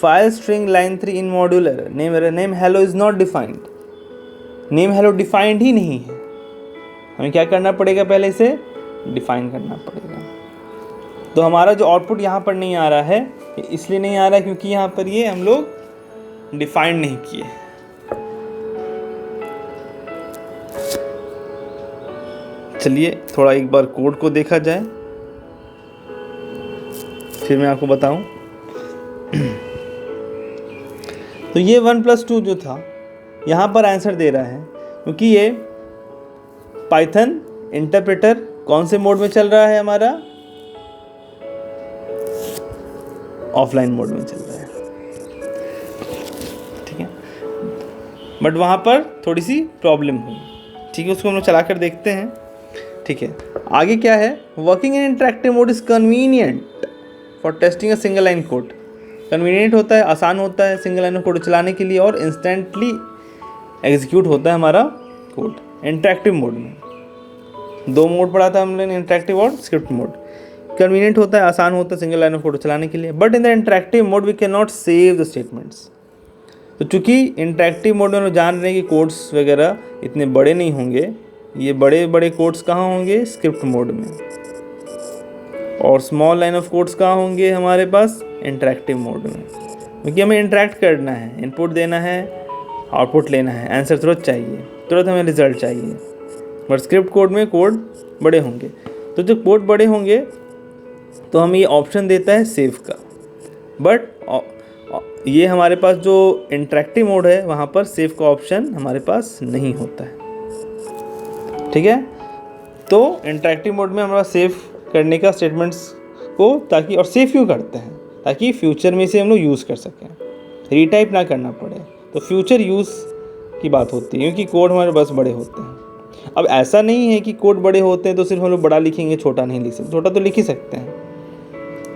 file string line 3 in module error, name hello is not defined. Name hello defined ही नहीं है, हमें क्या करना पड़ेगा, पहले इसे डिफाइन करना पड़ेगा। तो हमारा जो आउटपुट यहाँ पर नहीं आ रहा है, इसलिए नहीं आ रहा है क्योंकि यहाँ पर ये हम लोग डिफाइन नहीं किए। चलिए थोड़ा एक बार कोड को देखा जाए, फिर मैं आपको बताऊं। तो ये 1 + 2 जो था यहाँ पर आंसर दे रहा है, क्योंकि ये पाइथन इंटरप्रेटर कौन से मोड में चल रहा है, हमारा ऑफलाइन मोड में चल रहा है। ठीक है, बट वहाँ पर थोड़ी सी प्रॉब्लम हुई। ठीक है, उसको हम लोग चला कर देखते हैं। ठीक है, आगे क्या है, working in interactive mode is convenient for testing a single line code. Convenient होता है, आसान होता है सिंगल लाइन कोड चलाने के लिए, और इंस्टेंटली एग्जीक्यूट होता है हमारा कोड इंटरेक्टिव मोड में। 2 मोड पढ़ा था हमने, इंटरेक्टिव और स्क्रिप्ट मोड। कन्वीनियंट होता है, आसान होता है सिंगल लाइन ऑफ कोड चलाने के लिए, but in the interactive mode we can not save the statements. तो चूँकि इंटरेक्टिव मोड में हम जान रहे हैं कि कोड्स वगैरह इतने बड़े नहीं होंगे, ये बड़े बड़े कोड्स कहाँ होंगे, स्क्रिप्ट मोड में, और स्मॉल लाइन ऑफ कोड्स कहाँ होंगे हमारे पास, इंटरेक्टिव मोड में, क्योंकि हमें इंटरेक्ट करना है, इनपुट देना है, आउटपुट लेना है, आंसर तुरंत चाहिए, तुरंत हमें रिजल्ट चाहिए। बट स्क्रिप्ट कोड में कोड बड़े होंगे, तो जब कोड बड़े होंगे तो हमें ये ऑप्शन देता है सेव का, बट ये हमारे पास जो इंटरेक्टिव मोड है वहाँ पर सेव का ऑप्शन हमारे पास नहीं होता है। ठीक है, तो इंटरेक्टिव मोड में हमारा सेव करने का स्टेटमेंट्स को, ताकि, और सेव क्यों करते हैं, ताकि फ्यूचर में इसे हम लोग यूज़ कर सकें, रीटाइप ना करना पड़े। तो फ्यूचर यूज़ की बात होती है, क्योंकि कोड हमारे बस बड़े होते हैं। अब ऐसा नहीं है कि कोड बड़े होते हैं तो सिर्फ हम लोग बड़ा लिखेंगे, छोटा नहीं लिख सकते। छोटा तो लिख ही सकते हैं,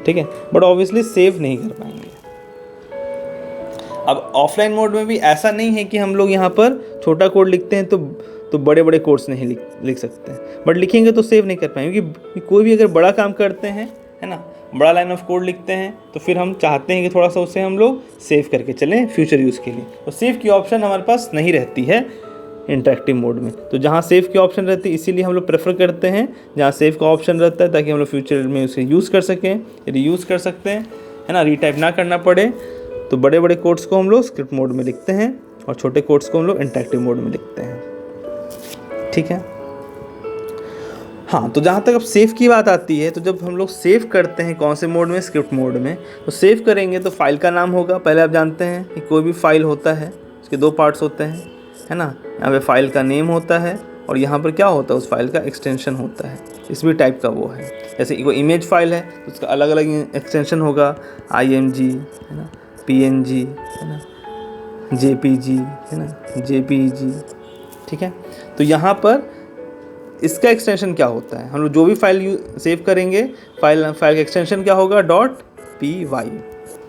ठीक है, बट ऑब्वियसली सेव नहीं कर पाएंगे। अब ऑफलाइन मोड में भी ऐसा नहीं है कि हम लोग यहाँ पर छोटा कोड लिखते हैं तो बड़े बड़े कोड्स नहीं लिख सकते हैं, बट लिखेंगे तो सेव नहीं कर पाएंगे। क्योंकि कोई भी अगर बड़ा काम करते हैं, है ना, बड़ा लाइन ऑफ कोड लिखते हैं, तो फिर हम चाहते हैं कि थोड़ा सा उसे हम लोग सेव करके चलें फ्यूचर यूज़ के लिए। तो सेव की ऑप्शन हमारे पास नहीं रहती है इंटरेक्टिव मोड में। तो जहाँ सेव की ऑप्शन रहती है इसीलिए हम लोग प्रेफर करते हैं जहाँ सेव का ऑप्शन रहता है, ताकि हम लोग फ्यूचर में उसे यूज़ कर सकें, रीयूज़ कर सकते हैं, है ना, रीटाइप ना करना पड़े। तो बड़े बड़े कोड्स को हम लोग स्क्रिप्ट मोड में लिखते हैं और छोटे कोड्स को हम लोग इंटरेक्टिव मोड में लिखते हैं, ठीक है। हाँ, तो जहाँ तक अब सेव की बात आती है, तो जब हम लोग सेव करते हैं कौन से मोड में, स्क्रिप्ट मोड में, तो सेव करेंगे तो फाइल का नाम होगा। पहले आप जानते हैं कि कोई भी फाइल होता है उसके दो पार्ट्स होते हैं, है ना। यहाँ पे फाइल का नेम होता है और यहाँ पर क्या होता है, उस फाइल का एक्सटेंशन होता है। इस भी टाइप का वो है, जैसे कोई इमेज फाइल है तो उसका अलग अलग एक्सटेंशन होगा, IMG, है ना, PNG, है ना, JPG, है ना, JPEG, ठीक है। तो यहाँ पर इसका एक्सटेंशन क्या होता है, हम लोग जो भी फाइल सेव करेंगे फाइल का एक्सटेंशन क्या होगा, .py,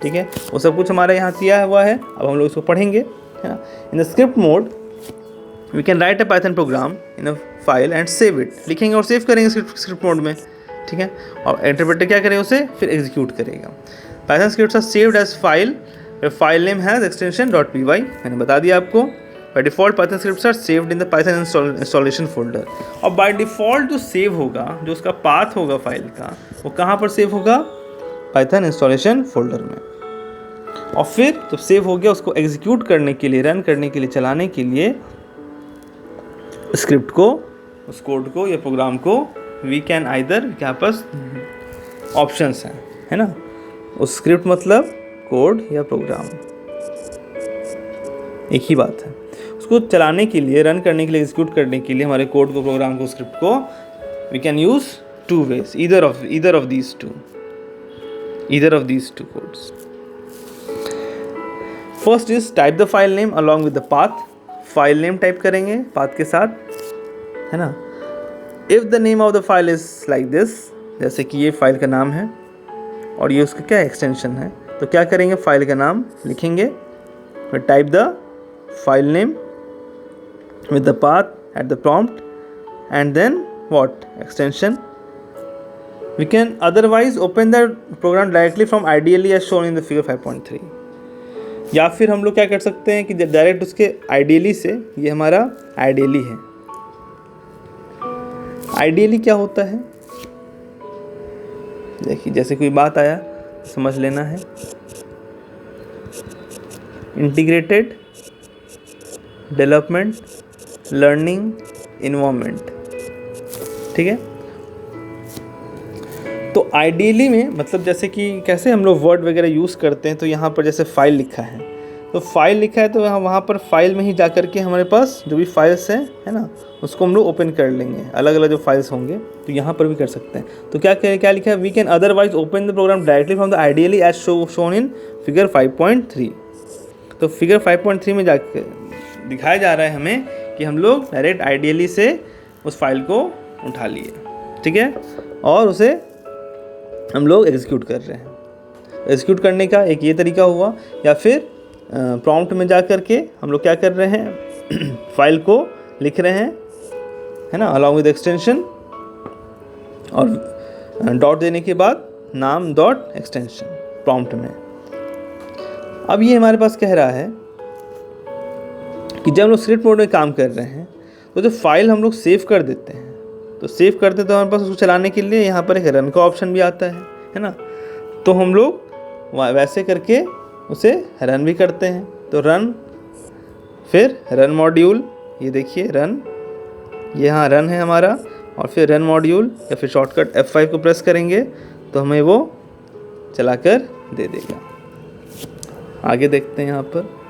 ठीक है। वो सब कुछ हमारा यहाँ दिया हुआ है, अब हम लोग इसको पढ़ेंगे, है ना। In the script mode we can write a Python program in a file and save it, लिखेंगे और सेव करेंगे स्क्रिप्ट मोड में, ठीक है। और इंटरप्रेटर क्या करेगा, उसे फिर एग्जीक्यूट करेगा। Python scripts are saved as file name has extension .py, मैंने बता दिया आपको। By default Python scripts are saved in the Python installation folder। और by default जो सेव होगा, जो उसका पाथ होगा फाइल का, वो कहाँ पर सेव होगा, Python installation folder में। और फिर जब सेव हो गया उसको एग्जीक्यूट करने के लिए, रन करने के लिए, चलाने के लिए स्क्रिप्ट को, उस कोड को या प्रोग्राम को वी कैन आइदर, यहाँ पास ऑप्शंस हैं, है ना। उस स्क्रिप्ट मतलब कोड या प्रोग्राम, एक ही बात है। उसको चलाने के लिए, रन करने के लिए, एग्जीक्यूट करने के लिए हमारे कोड को, प्रोग्राम को, स्क्रिप्ट को we can use two ways, either of these two codes। First is type the file name along with the path. File name type करेंगे पाथ के साथ, है ना। If the name of the file is like this, जैसे कि ये file का नाम है और ये उसका क्या एक्सटेंशन है, तो क्या करेंगे, फाइल का नाम लिखेंगे, फिर type the file name with the path at the prompt and then what, extension। We can otherwise open the program directly from IDLE as shown in the figure 5.3। या फिर हम लोग क्या कर सकते हैं कि डायरेक्ट उसके IDLE से, ये हमारा IDLE है। IDLE क्या होता है, देखिए जैसे कोई बात आया समझ लेना है। इंटीग्रेटेड डेवलपमेंट लर्निंग इन्वायरमेंट, ठीक है। तो आइडियली में मतलब जैसे कि कैसे हम लोग वर्ड वगैरह यूज़ करते हैं, तो यहाँ पर जैसे फाइल लिखा है, तो फाइल लिखा है तो वहाँ पर फाइल में ही जा कर के हमारे पास जो भी फाइल्स हैं, है ना, उसको हम लोग ओपन कर लेंगे, अलग अलग जो फाइल्स होंगे, तो यहाँ पर भी कर सकते हैं। तो क्या लिखा है, we can otherwise open the program directly from the ideally as shown in figure 5.3। तो फिगर 5.3 में जाकर दिखाया जा रहा है हमें कि हम लोग डायरेक्ट आइडियली से उस फाइल को उठा लिए, ठीक है, और उसे हम लोग एग्जीक्यूट कर रहे हैं। एग्जीक्यूट करने का एक ये तरीका हुआ, या फिर प्रॉम्प्ट में जा कर के हम लोग क्या कर रहे हैं, फाइल को लिख रहे हैं, है ना, अलॉन्ग विद एक्सटेंशन, और डॉट देने के बाद नाम डॉट एक्सटेंशन प्रॉम्प्ट में। अब ये हमारे पास कह रहा है कि जब हम लोग स्क्रिप्ट मोड में काम कर रहे हैं तो जो फाइल हम लोग सेव कर देते हैं, तो सेव करते हैं तो हमारे पास उसको चलाने के लिए यहाँ पर एक रन का ऑप्शन भी आता है ना। तो हम लोग वैसे करके उसे रन भी करते हैं। तो रन, फिर रन मॉड्यूल, ये देखिए रन, ये यहाँ रन है हमारा, और फिर रन मॉड्यूल या फिर शॉर्टकट F5 को प्रेस करेंगे तो हमें वो चलाकर दे देगा। आगे देखते हैं यहाँ पर,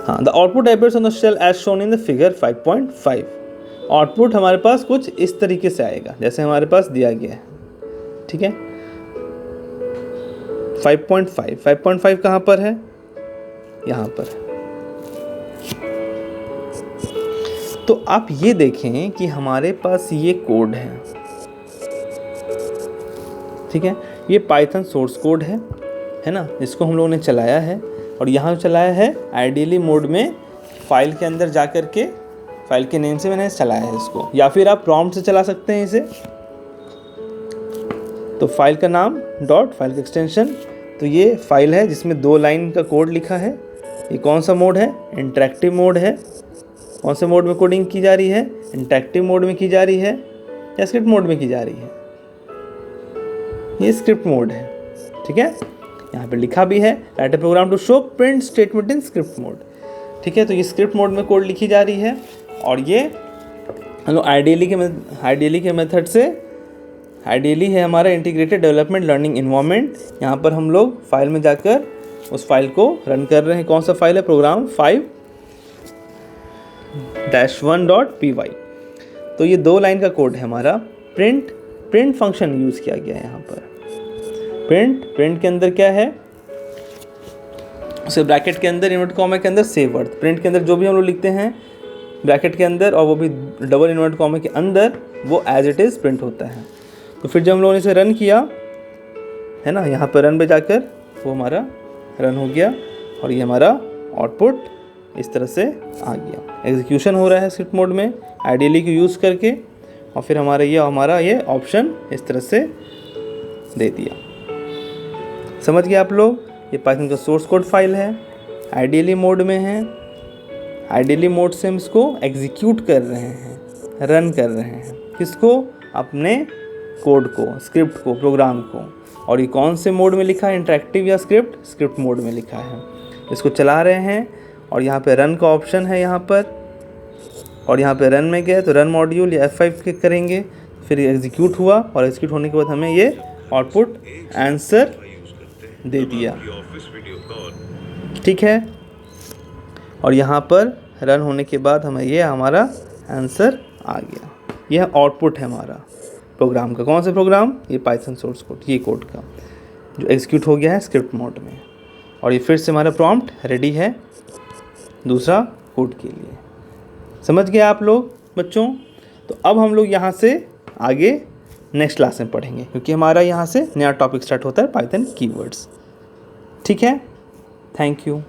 हाँ, the output appears on the shell as shown in the figure 5.5। Output हमारे पास कुछ इस तरीके से आएगा जैसे हमारे पास दिया गया है, ठीक है। 5.5 कहाँ पर है, यहाँ पर है। तो आप ये देखें कि हमारे पास ये कोड है, ठीक है। ये पाइथन सोर्स कोड है ना, जिसको हम लोगों ने चलाया है और यहाँ चलाया है आइडियली मोड में, फाइल के अंदर जा कर के फाइल के नेम से मैंने चलाया है इसको, या फिर आप प्रॉम्प्ट से चला सकते हैं इसे। तो फाइल का नाम डॉट फाइल का एक्सटेंशन, तो ये फाइल है जिसमें 2 लाइन का कोड लिखा है। ये कौन सा मोड है, इंटरेक्टिव मोड है। कौन से मोड में कोडिंग की जा रही है, इंटरेक्टिव मोड में की जा रही है या स्क्रिप्ट मोड में की जा रही है, ये स्क्रिप्ट मोड है, ठीक है। यहाँ पे लिखा भी है write a program to show print statement in script mode, ठीक है। तो ये स्क्रिप्ट मोड में कोड लिखी जा रही है और ये हम लोग आइडियली के मेथड से, आइडियली है हमारा इंटीग्रेटेड डेवलपमेंट लर्निंग इन्वायरमेंट। यहाँ पर हम लोग फाइल में जाकर उस फाइल को रन कर रहे हैं। कौन सा फाइल है, प्रोग्राम 5-1.py। तो ये 2 लाइन का कोड है हमारा। प्रिंट फंक्शन यूज़ किया गया है यहाँ पर। प्रिंट के अंदर क्या है, उसे ब्रैकेट के अंदर इन्वर्ट कॉमा के अंदर सेव वर्ड। प्रिंट के अंदर जो भी हम लोग लिखते हैं ब्रैकेट के अंदर और वो भी डबल इन्वर्ट कॉमा के अंदर, वो एज इट इज़ प्रिंट होता है। तो फिर जब हम लोगों ने इसे रन किया है ना, यहाँ पर रन पे जाकर वो हमारा रन हो गया और ये हमारा आउटपुट इस तरह से आ गया। एग्जीक्यूशन हो रहा है स्क्रिप्ट मोड में आइडियली को यूज़ करके, और फिर हमारा ये ऑप्शन इस तरह से दे दिया। समझ गए आप लोग। ये पाइथन का सोर्स कोड फाइल है, आइडियली मोड में है। आइडियली मोड से हम इसको एग्जीक्यूट कर रहे हैं, रन कर रहे हैं, किसको, अपने कोड को, स्क्रिप्ट को, प्रोग्राम को। और ये कौन से मोड में लिखा है, इंटरेक्टिव या स्क्रिप्ट मोड में लिखा है। इसको चला रहे हैं और यहाँ पे रन का ऑप्शन है यहाँ पर, और यहाँ पे रन में गए तो रन मॉड्यूल या F5 क्लिक करेंगे, फिर एग्जीक्यूट हुआ और एग्जीक्यूट होने के बाद हमें ये आउटपुट आंसर दे दिया, ठीक है। और यहाँ पर रन होने के बाद हमें ये हमारा आंसर आ गया। यह आउटपुट है हमारा प्रोग्राम का। कौन सा प्रोग्राम, ये पाइथन सोर्स कोड, ये कोड का जो एग्जीक्यूट हो गया है स्क्रिप्ट मोड में। और ये फिर से हमारा प्रॉम्प्ट रेडी है दूसरा कोड के लिए। समझ गए आप लोग बच्चों। तो अब हम लोग यहाँ से आगे नेक्स्ट क्लास में पढ़ेंगे, क्योंकि हमारा यहाँ से नया टॉपिक स्टार्ट होता है पाइथन कीवर्ड्स, ठीक है। Thank you.